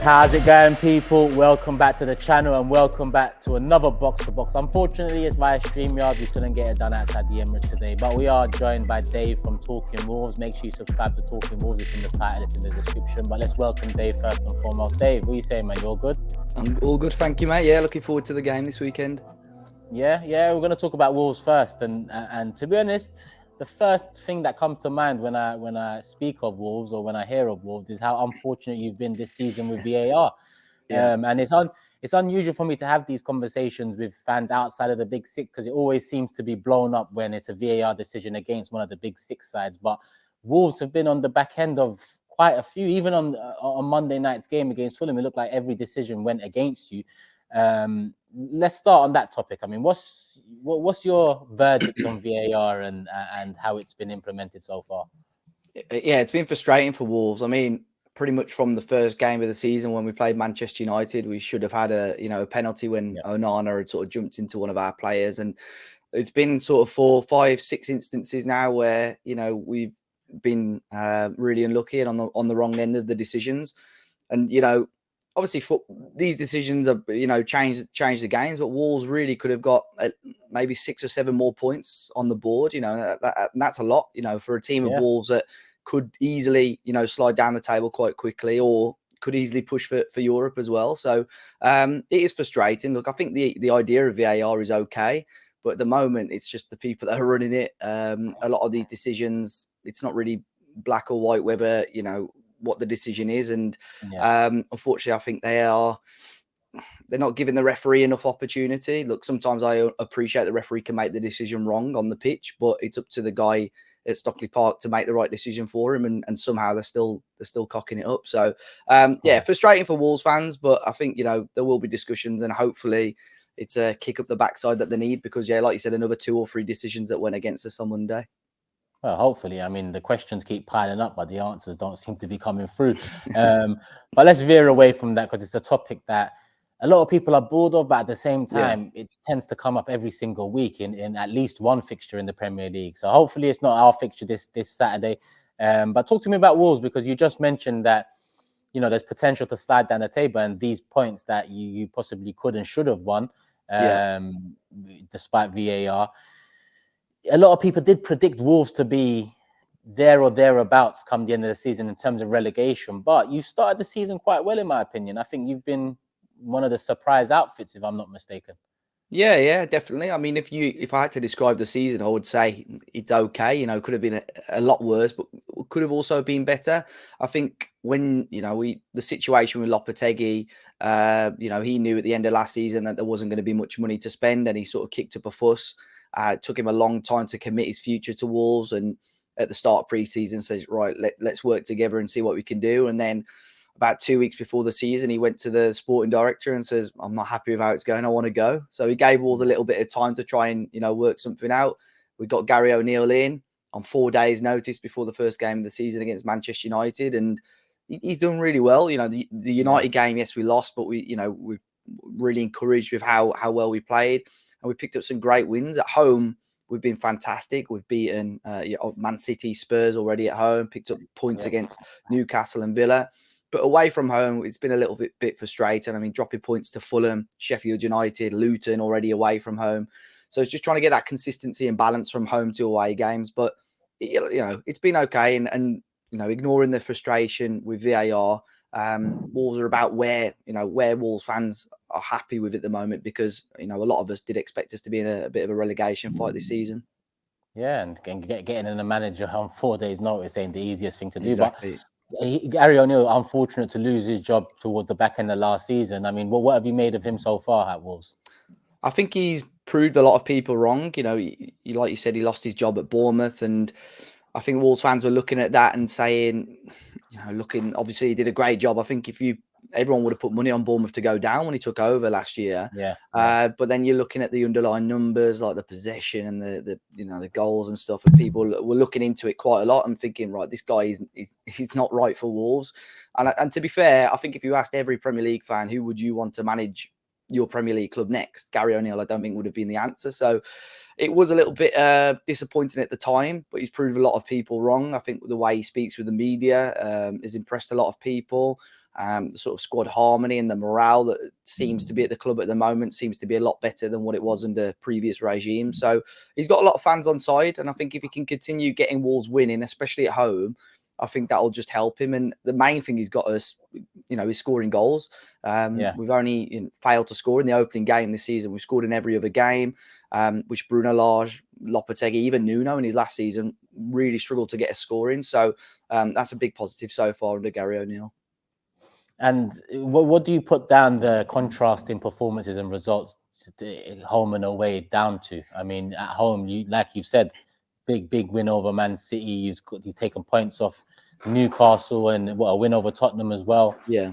How's it going, people? Welcome back to the channel and welcome back to another Box to Box. Unfortunately, it's via StreamYard. We couldn't get it done outside the Emirates today, but we are joined by Dave from Talking Wolves. Make sure you subscribe to Talking Wolves. It's in the title, it's in the description. But let's welcome Dave first and foremost. Dave, what are you saying, man? You all good? I'm all good, thank you, mate. Yeah, looking forward to the game this weekend. Yeah. We're going to talk about Wolves first, and to be honest, the first thing that comes to mind when I speak of Wolves or when I hear of Wolves is how unfortunate you've been this season with VAR. Yeah. And it's unusual for me to have these conversations with fans outside of the Big Six because it always seems to be blown up when it's a VAR decision against one of the Big Six sides. But Wolves have been on the back end of quite a few, even on Monday night's game against Fulham. It looked like every decision went against you. Let's start on that topic. I mean, what's your verdict on VAR and how it's been implemented so far? Yeah, it's been frustrating for Wolves. I mean, pretty much from the first game of the season when we played Manchester United, we should have had a penalty when Onana had sort of jumped into one of our players, and it's been sort of 4, 5, 6 instances now where we've been really unlucky and on the wrong end of the decisions, and obviously these decisions are change the games, but Wolves really could have got maybe 6 or 7 more points on the board. That's a lot. For a team of Wolves that could easily slide down the table quite quickly or could easily push for Europe as well. So it is frustrating. Look, I think the idea of VAR is okay, but at the moment it's just the people that are running it. A lot of these decisions, it's not really black or white whether what the decision is, and unfortunately I think they're not giving the referee enough opportunity. Look, sometimes I appreciate the referee can make the decision wrong on the pitch, but it's up to the guy at Stockley Park to make the right decision for him, and somehow they're still cocking it up. So frustrating for Wolves fans, but I think there will be discussions, and hopefully it's a kick up the backside that they need, because like you said, another 2 or 3 decisions that went against us on Monday. Well, hopefully. I mean, the questions keep piling up, but the answers don't seem to be coming through. But let's veer away from that, because it's a topic that a lot of people are bored of, but at the same time, it tends to come up every single week in at least one fixture in the Premier League. So hopefully it's not our fixture this Saturday. But talk to me about Wolves, because you just mentioned that, there's potential to slide down the table, and these points that you possibly could and should have won, despite VAR. A lot of people did predict Wolves to be there or thereabouts come the end of the season in terms of relegation, but you started the season quite well, in my opinion. I think you've been one of the surprise outfits, if I'm not mistaken. Yeah, definitely. I mean, if I had to describe the season, I would say it's okay. Could have been a lot worse, but could have also been better. I think when the situation with Lopetegui, he knew at the end of last season that there wasn't going to be much money to spend, and he sort of kicked up a fuss. It took him a long time to commit his future to Wolves, and at the start of pre-season says, right, let's work together and see what we can do. And then about 2 weeks before the season, he went to the sporting director and says, I'm not happy with how it's going. I want to go. So he gave Wolves a little bit of time to try and, work something out. We got Gary ONeal in on 4 days' notice before the first game of the season against Manchester United. And he's done really well. The United game, yes, we lost, but we're really encouraged with how well we played. And we picked up some great wins at home. We've been fantastic. We've beaten Man City, Spurs already at home, picked up points against Newcastle and Villa. But away from home, it's been a little bit frustrating. I mean, dropping points to Fulham, Sheffield United, Luton already away from home. So it's just trying to get that consistency and balance from home to away games. But, it's been okay. And ignoring the frustration with VAR, Wolves are about where Wolves fans are happy with at the moment, because, a lot of us did expect us to be in a bit of a relegation fight this season. Yeah, and getting in a manager on 4 days' notice ain't the easiest thing to do. Exactly. But Gary ONeal, unfortunate to lose his job towards the back end of last season. I mean, what have you made of him so far at Wolves? I think he's proved a lot of people wrong. Like you said, he lost his job at Bournemouth, and I think Wolves fans were looking at that and saying, obviously he did a great job. I think everyone would have put money on Bournemouth to go down when he took over last year. But then you're looking at the underlying numbers, like the possession and the goals and stuff, and people were looking into it quite a lot and thinking, right, this guy he's not right for Wolves. And to be fair, I think if you asked every Premier League fan who would you want to manage your Premier League club next, Gary ONeal, I don't think would have been the answer. So it was a little bit disappointing at the time, but he's proved a lot of people wrong. I think the way he speaks with the media has impressed a lot of people. the sort of squad harmony and the morale that seems to be at the club at the moment seems to be a lot better than what it was under previous regimes. So he's got a lot of fans on side, and I think if he can continue getting Wolves winning, especially at home, I think that'll just help him. And the main thing he's got us, is scoring goals. We've only failed to score in the opening game this season. We've scored in every other game, which Bruno Lage, Lopetegui, even Nuno in his last season really struggled to get a score in. So that's a big positive so far under Gary O'Neill. And what do you put down the contrast in performances and results home and away down to? I mean, at home, like you've said, big win over Man City. You've taken points off Newcastle and a win over Tottenham as well. Yeah.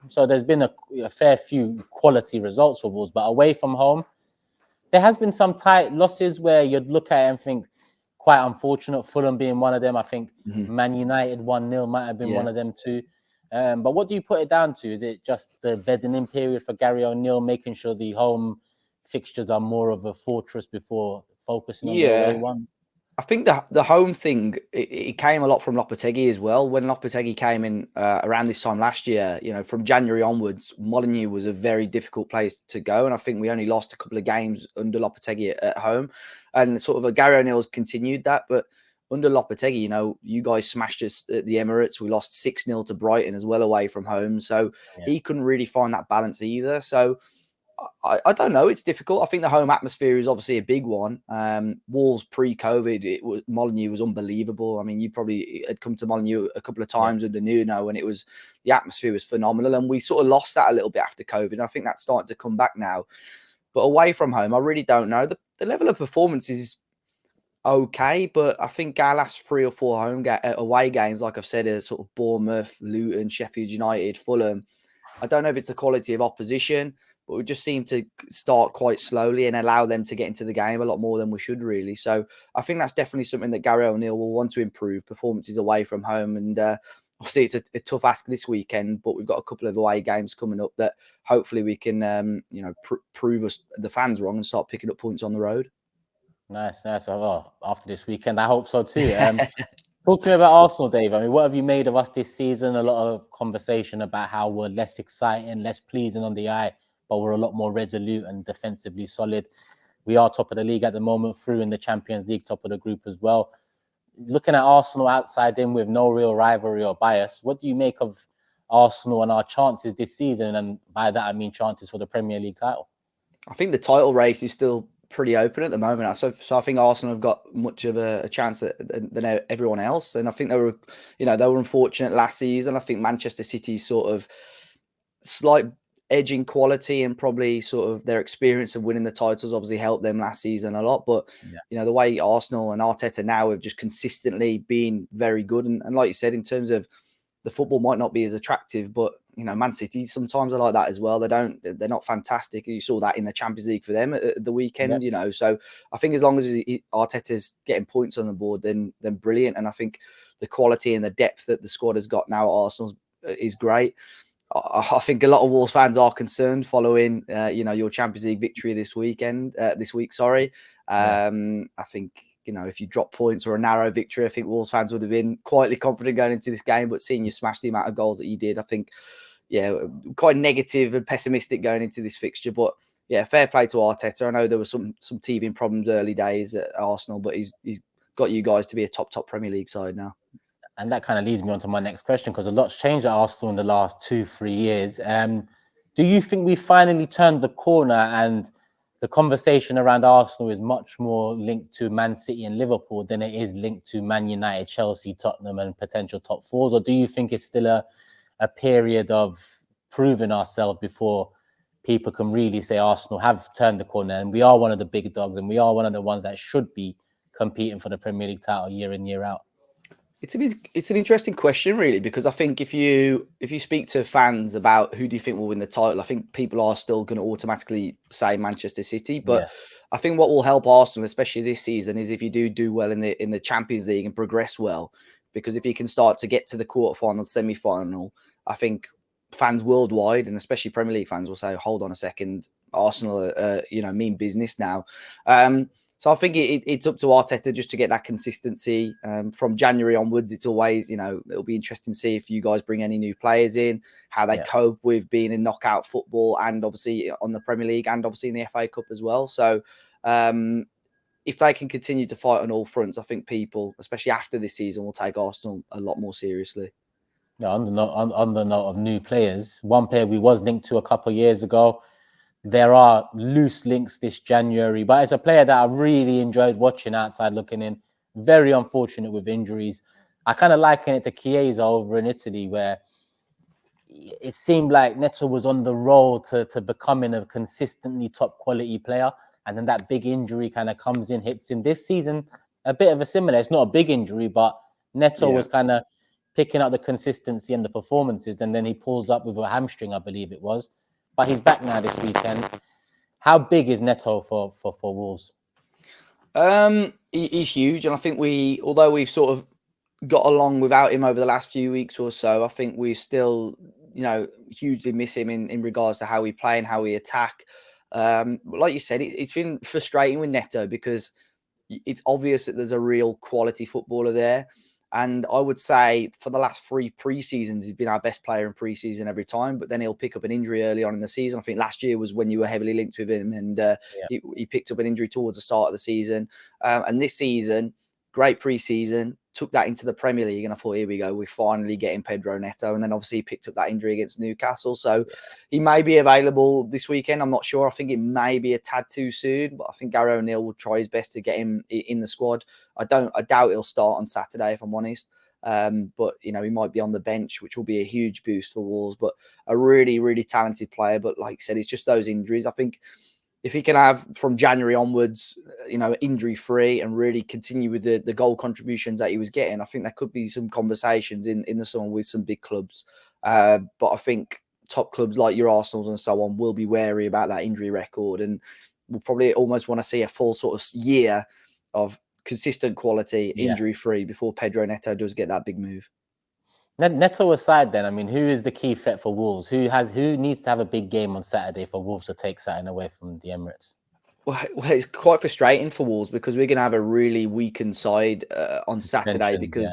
So there's been a fair few quality results for Wolves, but away from home, there has been some tight losses where you'd look at it and think quite unfortunate. Fulham being one of them. I think Man United 1-0 might have been one of them too. But what do you put it down to? Is it just the bedding in period for Gary O'Neill, making sure the home fixtures are more of a fortress before focusing on the away ones? I think the home thing, it came a lot from Lopetegui as well. When Lopetegui came in around this time last year, from January onwards, Molineux was a very difficult place to go. And I think we only lost a couple of games under Lopetegui at home. And sort of Gary O'Neill's continued that. But under Lopetegui, you guys smashed us at the Emirates. We lost 6-0 to Brighton as well away from home. So he couldn't really find that balance either. So I don't know. It's difficult. I think the home atmosphere is obviously a big one. Wolves pre-COVID, Molineux was unbelievable. I mean, you probably had come to Molineux a couple of times under Nuno, and the atmosphere was phenomenal. And we sort of lost that a little bit after COVID. And I think that's starting to come back now. But away from home, I really don't know. The level of performance is okay, but I think our last 3 or 4 away games, like I've said, are sort of Bournemouth, Luton, Sheffield United, Fulham. I don't know if it's the quality of opposition, but we just seem to start quite slowly and allow them to get into the game a lot more than we should really. So I think that's definitely something that Gary O'Neill will want to improve, performances away from home. And obviously it's a tough ask this weekend, but we've got a couple of away games coming up that hopefully we can, prove us, the fans, wrong and start picking up points on the road. Nice. Oh, after this weekend, I hope so too. Talk to me about Arsenal, Dave. I mean, what have you made of us this season? A lot of conversation about how we're less exciting, less pleasing on the eye, but we're a lot more resolute and defensively solid. We are top of the league at the moment, through in the Champions League, top of the group as well. Looking at Arsenal outside in with no real rivalry or bias, what do you make of Arsenal and our chances this season? And by that, I mean chances for the Premier League title. I think the title race is still pretty open at the moment. So I think Arsenal have got much of a chance than everyone else. And I think they were unfortunate last season. I think Manchester City's sort of slight edge in quality and probably sort of their experience of winning the titles obviously helped them last season a lot. But, the way Arsenal and Arteta now have just consistently been very good. And like you said, in terms of the football might not be as attractive, but Man City sometimes are like that as well. They're not fantastic. You saw that in the Champions League for them at the weekend, So I think as long as Arteta's getting points on the board, then brilliant. And I think the quality and the depth that the squad has got now at Arsenal is great. I think a lot of Wolves fans are concerned following, your Champions League victory this week. I think, if you drop points or a narrow victory, I think Wolves fans would have been quietly confident going into this game. But seeing you smash the amount of goals that you did, I think, quite negative and pessimistic going into this fixture. But fair play to Arteta. I know there were some teething problems early days at Arsenal, but he's got you guys to be a top Premier League side now. And that kind of leads me on to my next question, because a lot's changed at Arsenal in the last 2-3 years. Do you think we finally turned the corner and the conversation around Arsenal is much more linked to Man City and Liverpool than it is linked to Man United, Chelsea, Tottenham and potential top fours? Or do you think it's still a period of proving ourselves before people can really say Arsenal have turned the corner and we are one of the big dogs and we are one of the ones that should be competing for the Premier League title year in, year out? It's an interesting question, really, because I think if you speak to fans about who do you think will win the title, I think people are still going to automatically say Manchester City. But I think what will help Arsenal, especially this season, is if you do well in the Champions League and progress well. Because if you can start to get to the quarterfinal, semi-final, I think fans worldwide and especially Premier League fans will say, "Hold on a second, Arsenal, mean business now." So I think it's up to Arteta just to get that consistency. From January onwards, it's always, it'll be interesting to see if you guys bring any new players in, how they cope with being in knockout football, and obviously on the Premier League, and obviously in the FA Cup as well. So if they can continue to fight on all fronts, I think people, especially after this season, will take Arsenal a lot more seriously. Yeah, on the note of new players, one player we was linked to a couple of years ago. There are loose links this January, but it's a player that I really enjoyed watching outside looking in. Very unfortunate with injuries. I kind of liken it to Chiesa over in Italy, where it seemed like Neto was on the roll to becoming a consistently top quality player. And then that big injury kind of comes in, hits him this season. A bit of a similar, it's not a big injury, but Neto was kind of picking up the consistency and the performances. And then he pulls up with a hamstring, I believe it was. But he's back now this weekend. How big is Neto for Wolves? He's huge. And I think although we've sort of got along without him over the last few weeks or so, I think we still, hugely miss him in regards to how we play and how we attack. Like you said, it's been frustrating with Neto because it's obvious that there's a real quality footballer there. And I would say for the last 3 pre-seasons, he's been our best player in pre-season every time, but then he'll pick up an injury early on in the season. I think last year was when you were heavily linked with him, and he picked up an injury towards the start of the season. And this season, great pre-season, took that into the Premier League, and I thought, here we go, we're finally getting Pedro Netto. And then obviously he picked up that injury against Newcastle. So he may be available this weekend. I'm not sure. I think it may be a tad too soon, but I think Gary O'Neill will try his best to get him in the squad. I doubt he'll start on Saturday, if I'm honest. But he might be on the bench, which will be a huge boost for Wolves. But a really, really talented player. But like I said, it's just those injuries. I think if he can have from January onwards, injury free, and really continue with the goal contributions that he was getting, I think there could be some conversations in the summer with some big clubs. But I think top clubs like your Arsenals and so on will be wary about that injury record, and will probably almost want to see a full sort of year of consistent quality, injury free, before Pedro Neto does get that big move. Neto aside, then, I mean, who is the key threat for Wolves? Who needs to have a big game on Saturday for Wolves to take something away from the Emirates? Well, it's quite frustrating for Wolves because we're going to have a really weakened side on Saturday because,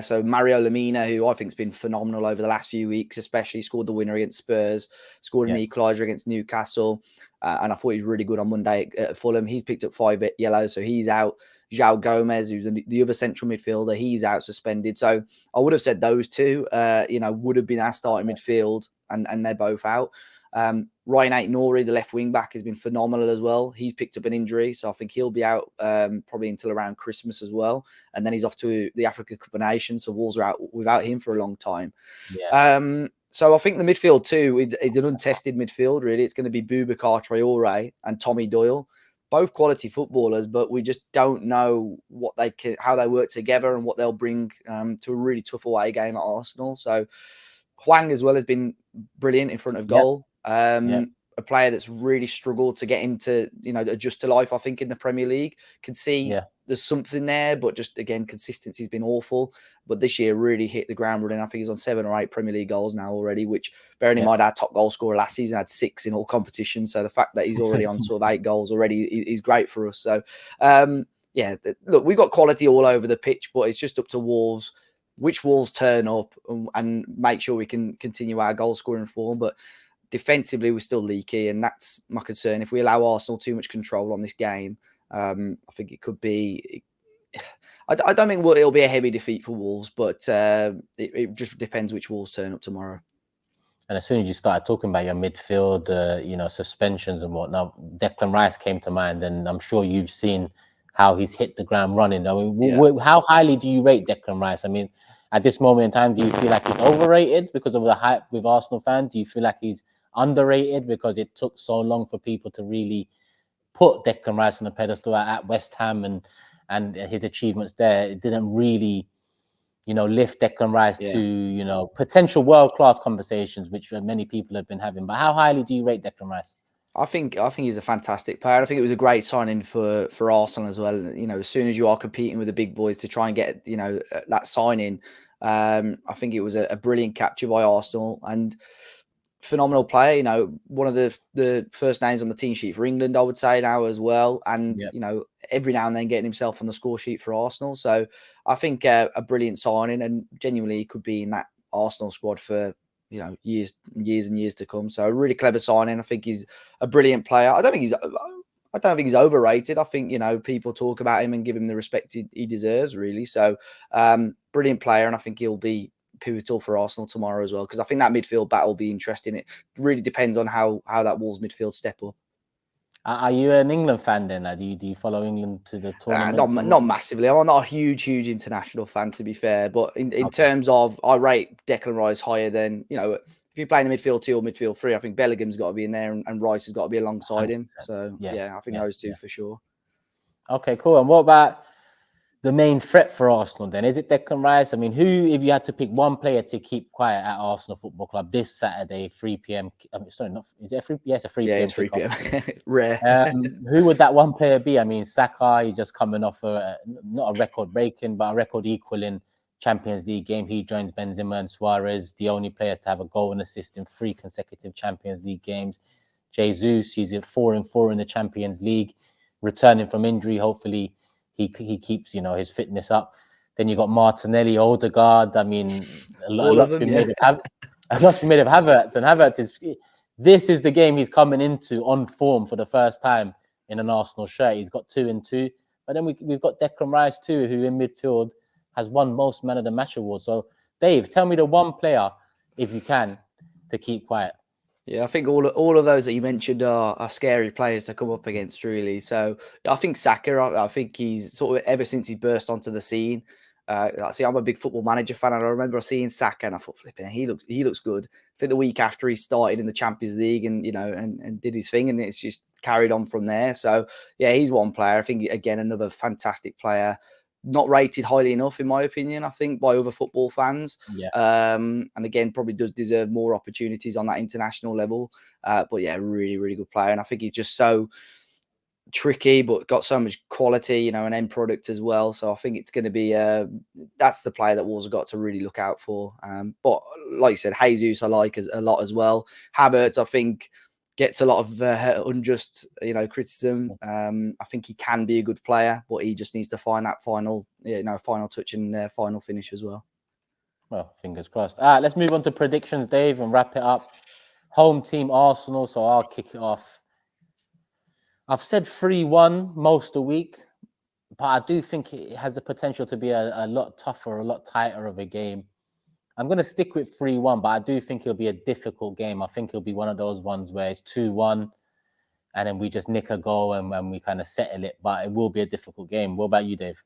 so Mario Lemina, who I think has been phenomenal over the last few weeks, especially scored the winner against Spurs, scored an equaliser against Newcastle, and I thought he was really good on Monday at Fulham. He's picked up 5 yellows, so he's out. João Gomez, who's the other central midfielder, he's out suspended. So I would have said those two, would have been our starting midfield, and they're both out. Ryan Aït-Nouri, the left wing back, has been phenomenal as well. He's picked up an injury, so I think he'll be out probably until around Christmas as well. And then he's off to the Africa Cup of Nations, so Wolves are out without him for a long time. So I think the midfield too is an untested midfield, really. It's going to be Boubacar Traoré and Tommy Doyle. Both quality footballers, but we just don't know how they work together and what they'll bring to a really tough away game at Arsenal. So Hwang as well has been brilliant in front of goal. A player that's really struggled to get into, adjust to life, I think, in the Premier League. Can see there's something there, but just, again, consistency's been awful. But this year really hit the ground running. I think he's on 7 or 8 Premier League goals now already, which, bearing in mind, our top goal scorer last season had 6 in all competitions. So the fact that he's already on sort of 8 goals already is great for us. So, look, we've got quality all over the pitch, but it's just up to Wolves, which Wolves turn up and make sure we can continue our goal scoring form. But defensively, we're still leaky, and that's my concern. If we allow Arsenal too much control on this game, I think it could be. I don't think it'll be a heavy defeat for Wolves, but it just depends which Wolves turn up tomorrow. And as soon as you started talking about your midfield, suspensions and whatnot, Declan Rice came to mind, and I'm sure you've seen how he's hit the ground running. I mean, how highly do you rate Declan Rice? I mean, at this moment in time, do you feel like he's overrated because of the hype with Arsenal fans? Do you feel like he's underrated because it took so long for people to really put Declan Rice on the pedestal at West Ham and his achievements there? It didn't really, lift Declan Rice to, potential world-class conversations, which many people have been having. But how highly do you rate Declan Rice? I think he's a fantastic player. I think it was a great signing for Arsenal as well. As soon as you are competing with the big boys to try and get, that signing, I think it was a brilliant capture by Arsenal. And phenomenal player. You know, one of the first names on the team sheet for England, I would say now as well. And Yep. you know, every now and then getting himself on the score sheet for Arsenal. So I think a brilliant signing, and genuinely he could be in that Arsenal squad for years and years to come. So a really clever signing. I think he's a brilliant player. I don't think he's overrated. I think people talk about him and give him the respect he deserves, really. So brilliant player, and I think he'll be pivotal for Arsenal tomorrow as well, because I think that midfield battle will be interesting. It really depends on how that Wolves midfield step up. Are you an England fan then? Do you follow England to the tournaments? Not massively. I'm not a huge international fan, to be fair. But in terms of, I rate Declan Rice higher than, if you're playing a midfield 2 or midfield 3, I think Bellingham's got to be in there and Rice has got to be alongside 100%. Him. So, I think those two for sure. Okay, cool. And what about the main threat for Arsenal then? Is it Declan Rice? I mean, who, if you had to pick one player to keep quiet at Arsenal Football Club this Saturday, 3 p.m. Sorry, not, is it a 3 p.m.? Yeah, it's a 3 p.m. Yeah, it's 3 p.m. Rare. Who would that one player be? I mean, Saka, he's just coming off not a record breaking, but a record equaling Champions League game. He joins Benzema and Suarez, the only players to have a goal and assist in 3 consecutive Champions League games. Jesus, he's at 4-4 in the Champions League, returning from injury. Hopefully he keeps, his fitness up. Then you got Martinelli, Odegaard. I mean, a lot's been made of Havertz, and Havertz this is the game he's coming into on form for the first time in an Arsenal shirt. He's got 2 and 2, but then we've got Declan Rice too, who in midfield has won most Man of the Match awards. So, Dave, tell me the one player, if you can, to keep quiet. Yeah, I think all of those that you mentioned are scary players to come up against, really. So I think Saka, I think he's sort of, ever since he burst onto the scene, I'm a big Football Manager fan, and I remember seeing Saka and I thought, flipping, he looks good. I think the week after he started in the Champions League and and did his thing, and it's just carried on from there. So yeah, he's one player. I think, again, another fantastic player. Not rated highly enough, in my opinion, I think, by other football fans. Yeah. And again, probably does deserve more opportunities on that international level. But yeah, really, really good player. And I think he's just so tricky, but got so much quality, an end product as well. So I think it's going to be, that's the player that Wolves have got to really look out for. But like you said, Jesus I like a lot as well. Havertz, I think, gets a lot of unjust, criticism. I think he can be a good player, but he just needs to find that final touch and final finish as well. Well, fingers crossed. All right, let's move on to predictions, Dave, and wrap it up. Home team Arsenal, so I'll kick it off. I've said 3-1 most of the week, but I do think it has the potential to be a lot tougher, a lot tighter of a game. I'm going to stick with 3-1, but I do think it'll be a difficult game. I think it'll be one of those ones where it's 2-1 and then we just nick a goal and we kind of settle it. But it will be a difficult game. What about you, Dave?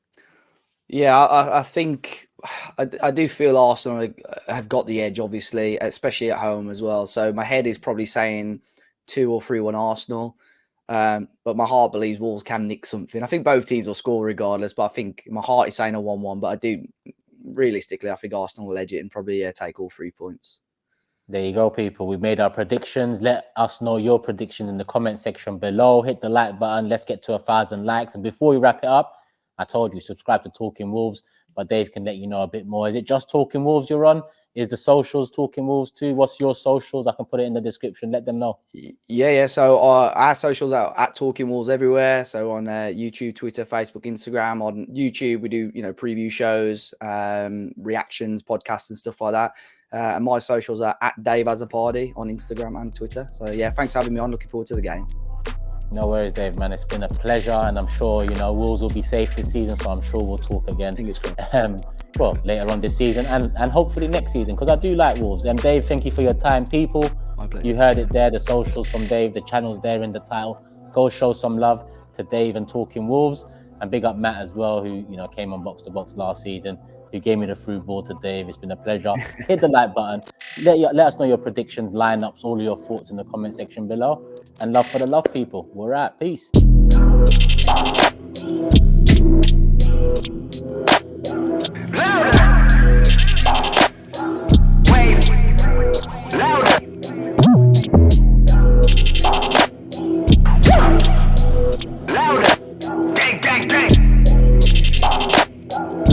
Yeah, I think I do feel Arsenal have got the edge, obviously, especially at home as well. So my head is probably saying 2 or 3-1 Arsenal. But my heart believes Wolves can nick something. I think both teams will score regardless, but I think my heart is saying a 1-1. But I do... realistically, I think Arsenal will edge it and probably take all 3 points. There you go, people. We've made our predictions. Let us know your prediction in the comment section below. Hit the like button. Let's get to 1,000 likes. And before we wrap it up, I told you, subscribe to Talking Wolves, but Dave can let you know a bit more. Is it just Talking Wolves you're on? Is the socials Talking Wolves too? What's your socials? I can put it in the description. Let them know. Yeah. So our socials are at Talking Wolves everywhere. So on YouTube, Twitter, Facebook, Instagram. On YouTube, we do preview shows, reactions, podcasts, and stuff like that. And my socials are at Dave As a Party on Instagram and Twitter. So yeah, thanks for having me on. Looking forward to the game. No worries, Dave, man. It's been a pleasure, and I'm sure, Wolves will be safe this season, so I'm sure we'll talk again. Fingers crossed. Well, later on this season and hopefully next season, because I do like Wolves. And Dave, thank you for your time, people. You heard it there, the socials from Dave, the channel's there in the title. Go show some love to Dave and Talking Wolves, and big up Matt as well, who came on Box to Box last season, who gave me the through ball to Dave. It's been a pleasure. Hit the like button. Let us know your predictions, lineups, all of your thoughts in the comment section below. And love for the love, people. We're out. Peace.